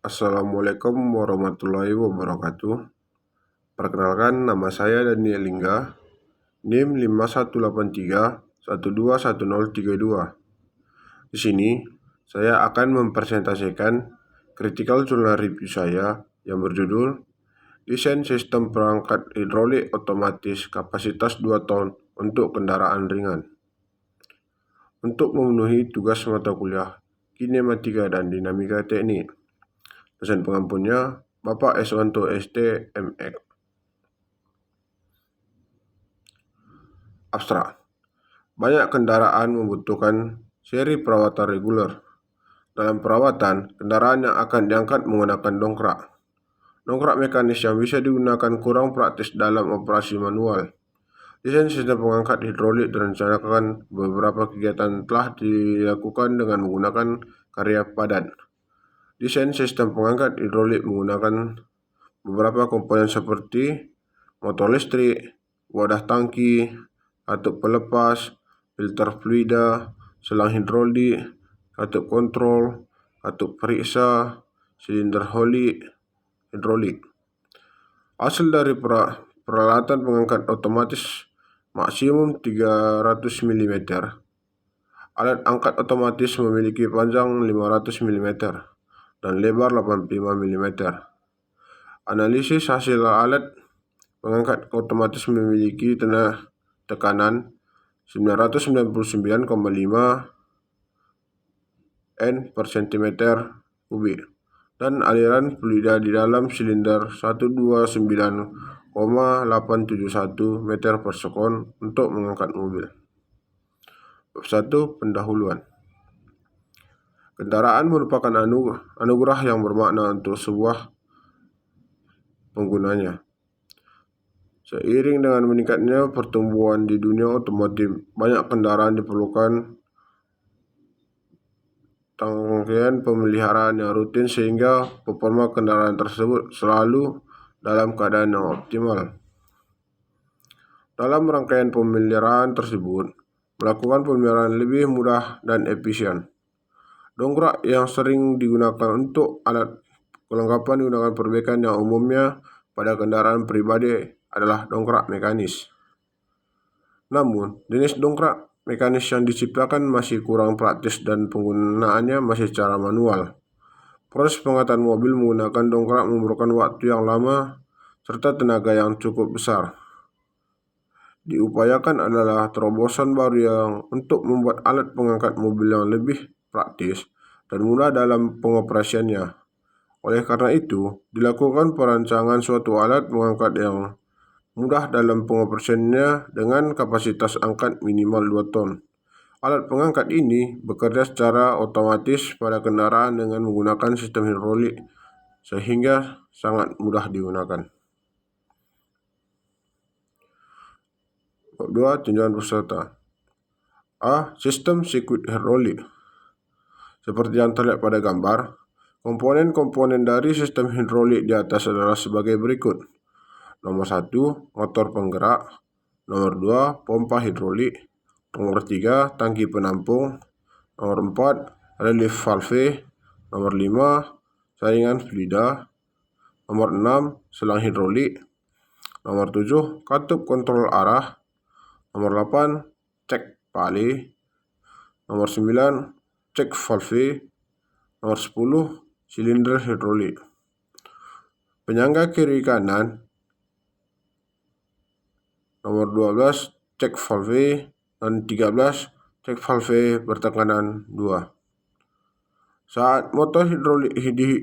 Assalamualaikum warahmatullahi wabarakatuh. Perkenalkan, nama saya Daniel Lingga, NIM 5183121032. Di sini, saya akan mempresentasikan critical journal review saya yang berjudul Desain Sistem Perangkat Hidrolik Otomatis Kapasitas 2 ton untuk Kendaraan Ringan. Untuk memenuhi tugas mata kuliah Kinematika dan Dinamika Teknik. Dosen pengampunnya Bapak Eswanto ST MX. Abstrak. Banyak kendaraan membutuhkan seri perawatan reguler. Dalam perawatan, kendaraan yang akan diangkat menggunakan dongkrak. Dongkrak mekanis yang bisa digunakan kurang praktis dalam operasi manual. Desain sistem pengangkat hidrolik direncanakan beberapa kegiatan telah dilakukan dengan menggunakan karya padat. Desain sistem pengangkat hidrolik menggunakan beberapa komponen seperti motor listrik, wadah tangki, katup pelepas, filter fluida, selang hidrolik, katup kontrol, katup periksa, silinder hidrolik. Hasil dari peralatan pengangkat otomatis maksimum 300 mm. Alat angkat otomatis memiliki panjang 500 mm dan lebar 85 mm. Analisis hasil alat pengangkat otomatis memiliki tekanan 999,5 N per cm kubik dan aliran fluida di dalam silinder 129,871 meter per sekon untuk mengangkat mobil. Bab 1. Pendahuluan. Kendaraan merupakan anugerah yang bermakna untuk sebuah penggunanya. Seiring dengan meningkatnya pertumbuhan di dunia otomotif, banyak kendaraan diperlukan rangkaian pemeliharaan yang rutin sehingga performa kendaraan tersebut selalu dalam keadaan yang optimal. Dalam rangkaian pemeliharaan tersebut, melakukan pemeliharaan lebih mudah dan efisien. Dongkrak yang sering digunakan untuk alat kelengkapan digunakan perbaikan yang umumnya pada kendaraan pribadi adalah dongkrak mekanis. Namun, jenis dongkrak mekanis yang diciptakan masih kurang praktis dan penggunaannya masih secara manual. Proses pengangkatan mobil menggunakan dongkrak memerlukan waktu yang lama serta tenaga yang cukup besar. Diupayakan adalah terobosan baru yang untuk membuat alat pengangkat mobil yang lebih praktis dan mudah dalam pengoperasiannya. Oleh karena itu, dilakukan perancangan suatu alat pengangkat yang mudah dalam pengoperasiannya dengan kapasitas angkat minimal 2 ton. Alat pengangkat ini bekerja secara otomatis pada kendaraan dengan menggunakan sistem hidrolik sehingga sangat mudah digunakan. Bab 2. Tinjauan peserta. A. Sistem sirkuit hidrolik. Seperti yang terlihat pada gambar, komponen-komponen dari sistem hidrolik di atas adalah sebagai berikut. Nomor 1, motor penggerak. Nomor 2, pompa hidrolik. Nomor 3, tangki penampung. Nomor 4, relief valve. Nomor 5, saringan fluida. Nomor 6, selang hidrolik. Nomor 7, katup kontrol arah. Nomor 8, cek pali. Nomor 9, cek valve. Nomor 10, silinder hidrolik. Penyangga kiri kanan. Nomor 12, cek valve. Dan 13, cek valve bertekanan 2. Saat motor hidrolik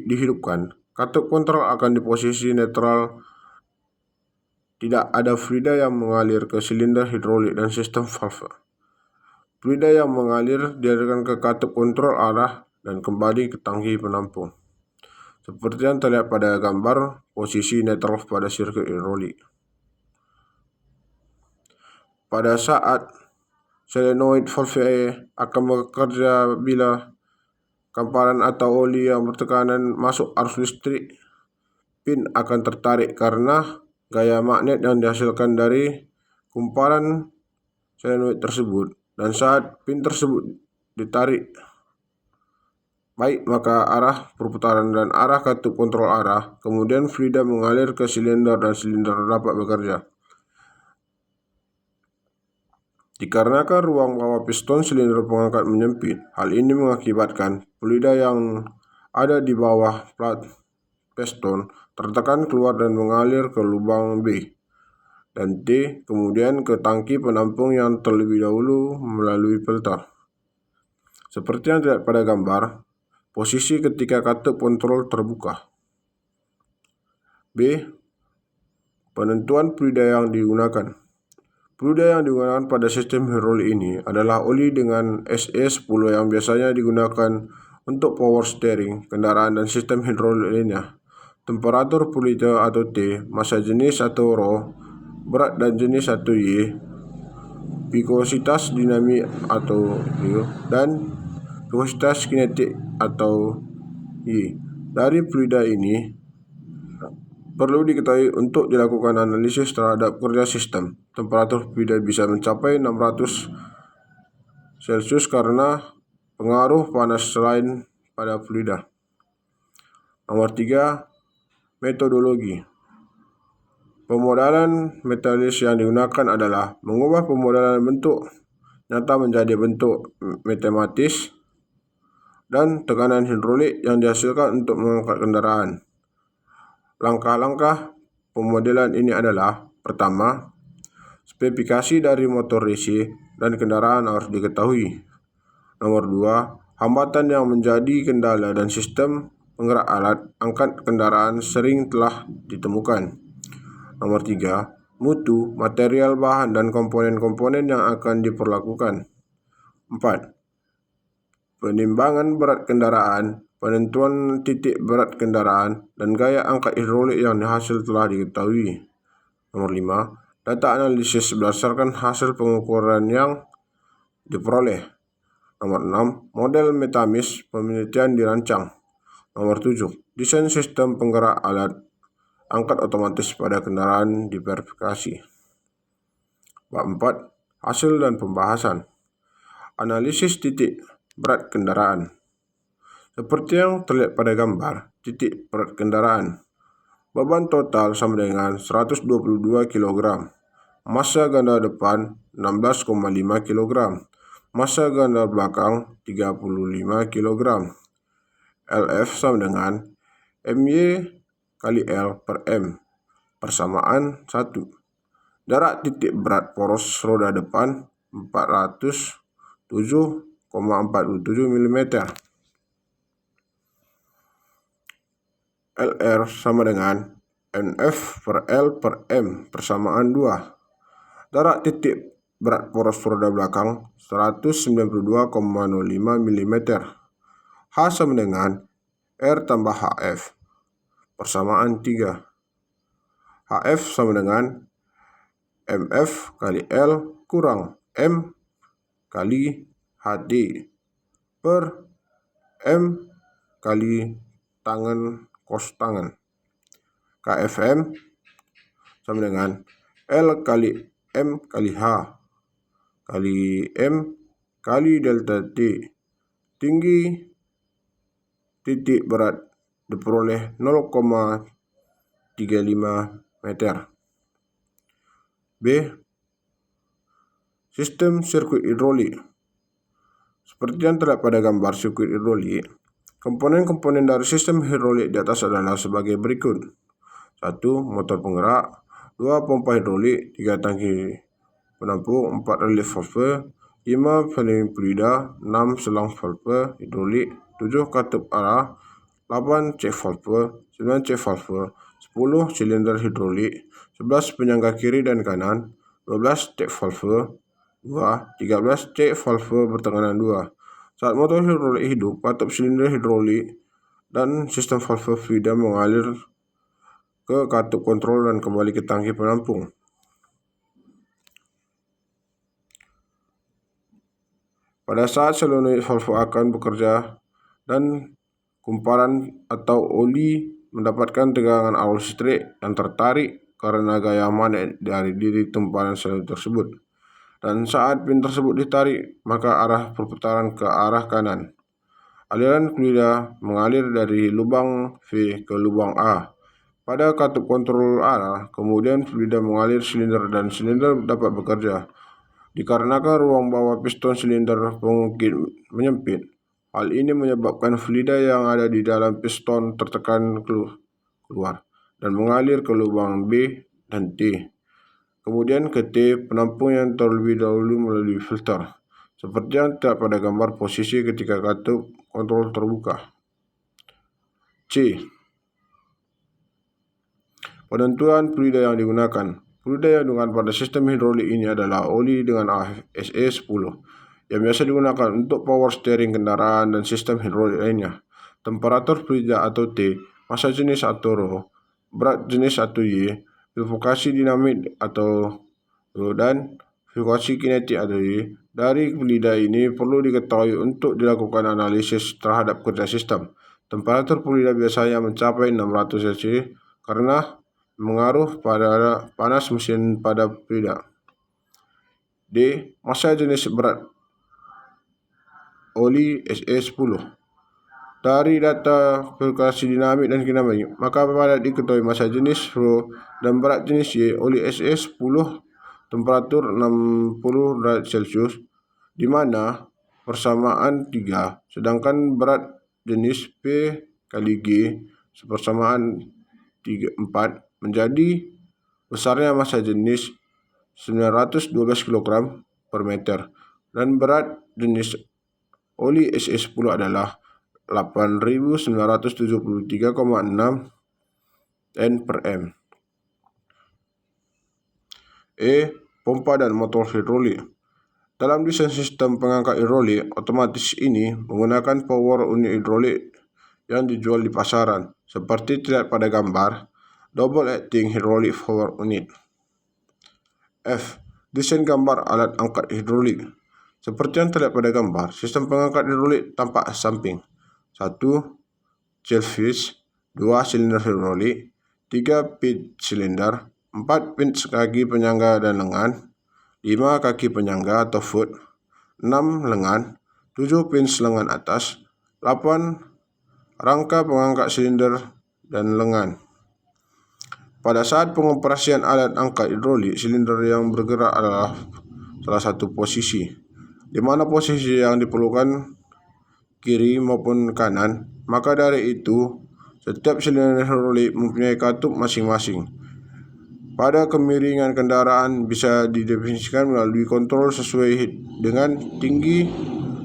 dihidupkan, katup kontrol akan di posisi netral. Tidak ada fluida yang mengalir ke silinder hidrolik dan sistem valve. Fluida yang mengalir dialirkan ke katup kontrol arah dan kembali ke tangki penampung. Seperti yang terlihat pada gambar posisi netral pada sirkuit hidrolik. Pada saat solenoid valve akan bekerja bila kamparan atau oli yang bertekanan masuk arus listrik, pin akan tertarik karena gaya magnet yang dihasilkan dari kumparan solenoid tersebut. Dan saat pin tersebut ditarik, Baik, maka arah perputaran dan arah katup kontrol arah, kemudian fluida mengalir ke silinder dan silinder dapat bekerja. Dikarenakan ruang bawah piston silinder pengangkat menyempit, hal ini mengakibatkan fluida yang ada di bawah plat piston tertekan keluar dan mengalir ke lubang B dan D, kemudian ke tangki penampung yang terlebih dahulu melalui filter. Seperti yang terlihat pada gambar, posisi ketika katup kontrol terbuka. B. Penentuan fluida yang digunakan. Fluida yang digunakan pada sistem hidrolik ini adalah oli dengan SE10 yang biasanya digunakan untuk power steering kendaraan dan sistem hidrolik lainnya. Temperatur fluida atau T, massa jenis atau ρ, berat dan jenis atau Y, viscositas dinamik atau U, dan viscositas kinetik atau Y. Dari fluida ini perlu diketahui untuk dilakukan analisis terhadap kerja sistem. Temperatur fluida bisa mencapai 600 Celcius karena pengaruh panas selain pada fluida. Nomor 3, metodologi. Pemodelan metalis yang digunakan adalah mengubah pemodelan bentuk nyata menjadi bentuk matematis dan tekanan hidrolik yang dihasilkan untuk mengangkat kendaraan. Langkah-langkah pemodelan ini adalah: pertama, spesifikasi dari motor DC dan kendaraan harus diketahui. Nomor 2, hambatan yang menjadi kendala dan sistem penggerak alat angkat kendaraan sering telah ditemukan. Nomor 3, mutu, material bahan dan komponen-komponen yang akan diperlakukan. 4, penimbangan berat kendaraan, penentuan titik berat kendaraan, dan gaya angkat hidrolik yang hasil telah diketahui. Nomor 5, data analisis berdasarkan hasil pengukuran yang diperoleh. Nomor 6, model metamis penelitian dirancang. Nomor 7, desain sistem penggerak alat angkat otomatis pada kendaraan diverifikasi. Bab 4, hasil dan pembahasan. Analisis titik berat kendaraan. Seperti yang terlihat pada gambar, titik berat kendaraan. Beban total sama dengan 122 kg. Massa ganda depan 16,5 kg. Massa ganda belakang 35 kg. LF sama dengan MY kali L per M. Persamaan 1. Jarak titik berat poros roda depan 407,47 mm. LR sama dengan NF per L per M persamaan 2. Jarak titik berat poros roda belakang 192,05 mm. H sama dengan R tambah HF persamaan 3. HF sama dengan MF kali L kurang M kali HD per M kali tangan kos tangan. KFM sama dengan L kali M kali H kali M kali delta T. Tinggi titik berat diperoleh 0,35 meter. B. Sistem sirkuit hidrolik. Seperti yang terlihat pada gambar sirkuit hidrolik, komponen-komponen dari sistem hidrolik di atas adalah sebagai berikut. 1. Motor penggerak. 2. Pompa hidrolik. 3. Tangki penampung. 4. Relief valve. 5. Filling fluida. 6. Selang valve hidrolik. 7. Katup arah. 8. Cek valve. 9. Cek valve. 10. Silinder hidrolik. 11. Penyangga kiri dan kanan. 12. Cek valve 2. 13. Cek valve bertekanan 2. Saat motor hidrolik hidup, katup silinder hidrolik dan sistem valve fluida mengalir ke katup kontrol dan kembali ke tangki penampung. Pada saat solenoid valve akan bekerja dan kumparan atau oli mendapatkan tegangan arus listrik yang tertarik karena gaya magnet dari diri temparan sel tersebut. Dan saat pin tersebut ditarik, maka arah perputaran ke arah kanan. Aliran fluida mengalir dari lubang V ke lubang A. Pada katup kontrol A, kemudian fluida mengalir silinder dan silinder dapat bekerja. Dikarenakan ruang bawah piston silinder mungkin menyempit, hal ini menyebabkan fluida yang ada di dalam piston tertekan keluar dan mengalir ke lubang B dan T. Kemudian ke T, penampung yang terlebih dahulu melalui filter. Seperti yang terlihat pada gambar posisi ketika katup kontrol terbuka. C. Penentuan fluida yang digunakan. Fluida yang digunakan pada sistem hidrolik ini adalah oli dengan SE10 yang biasa digunakan untuk power steering kendaraan dan sistem hidrolik lainnya. Temperatur fluida atau T, massa jenis atau ρ, berat jenis atau Y, provokasi dinamik atau ρ, dan provokasi kinetik atau Y. Dari fluida ini perlu diketahui untuk dilakukan analisis terhadap kerja sistem. Temperatur fluida biasanya mencapai 600 C karena mengaruh pada panas mesin pada fluida. D. Massa jenis berat oli SE10. Dari data kalkulasi dinamik dan kinematik, maka pada diketahui massa jenis ρ dan berat jenis Y oli SE10 temperatur 60 derajat Celcius, di mana persamaan 3, sedangkan berat jenis P kali G sepersamaan 4 menjadi besarnya massa jenis 912 kg per meter dan berat jenis oli SE10 adalah 8.973,6 N per M. E. Pompa dan motor hidrolik. Dalam desain sistem pengangkat hidrolik otomatis ini menggunakan power unit hidrolik yang dijual di pasaran, seperti terlihat pada gambar double acting hydraulic power unit. F. Desain gambar alat angkat hidrolik. Seperti yang terlihat pada gambar, sistem pengangkat hidrolik tampak samping. 1. Jellyfish. 2. Silinder hidrolik. 3. Pit silinder. 4. Pin kaki penyangga dan lengan. 5. Kaki penyangga atau foot. 6. Lengan. 7. Pin lengan atas. 8. Rangka pengangkat silinder dan lengan. Pada saat pengoperasian alat angkat hidrolik, silinder yang bergerak adalah salah satu posisi, di mana posisi yang diperlukan kiri maupun kanan. Maka dari itu, setiap silinder hidrolik mempunyai katup masing-masing. Pada kemiringan kendaraan bisa didefinisikan melalui kontrol sesuai dengan tinggi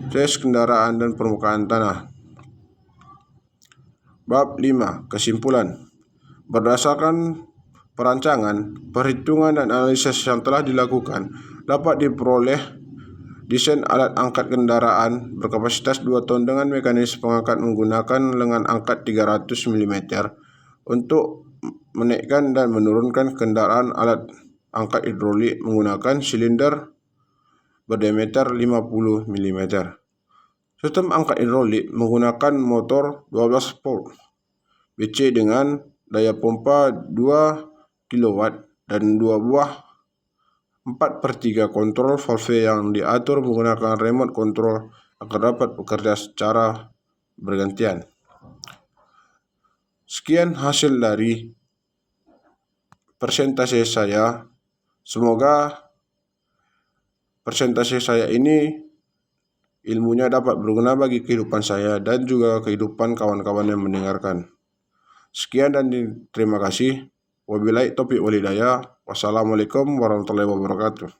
tes kendaraan dan permukaan tanah. Bab 5. Kesimpulan. Berdasarkan perancangan, perhitungan dan analisis yang telah dilakukan, dapat diperoleh desain alat angkat kendaraan berkapasitas 2 ton dengan mekanisme pengangkat menggunakan lengan angkat 300 mm untuk menaikkan dan menurunkan kendaraan alat angkat hidrolik menggunakan silinder berdiameter 50 mm. Sistem angkat hidrolik menggunakan motor 12 volt BC dengan daya pompa 2 kW dan 2 buah 4/3 kontrol valve yang diatur menggunakan remote control agar dapat bekerja secara bergantian. Sekian hasil dari persentase saya. Semoga persentase saya ini ilmunya dapat berguna bagi kehidupan saya dan juga kehidupan kawan-kawan yang mendengarkan. Sekian dan terima kasih. Wabillahi taufiq wal hidayah. Wassalamualaikum warahmatullahi wabarakatuh.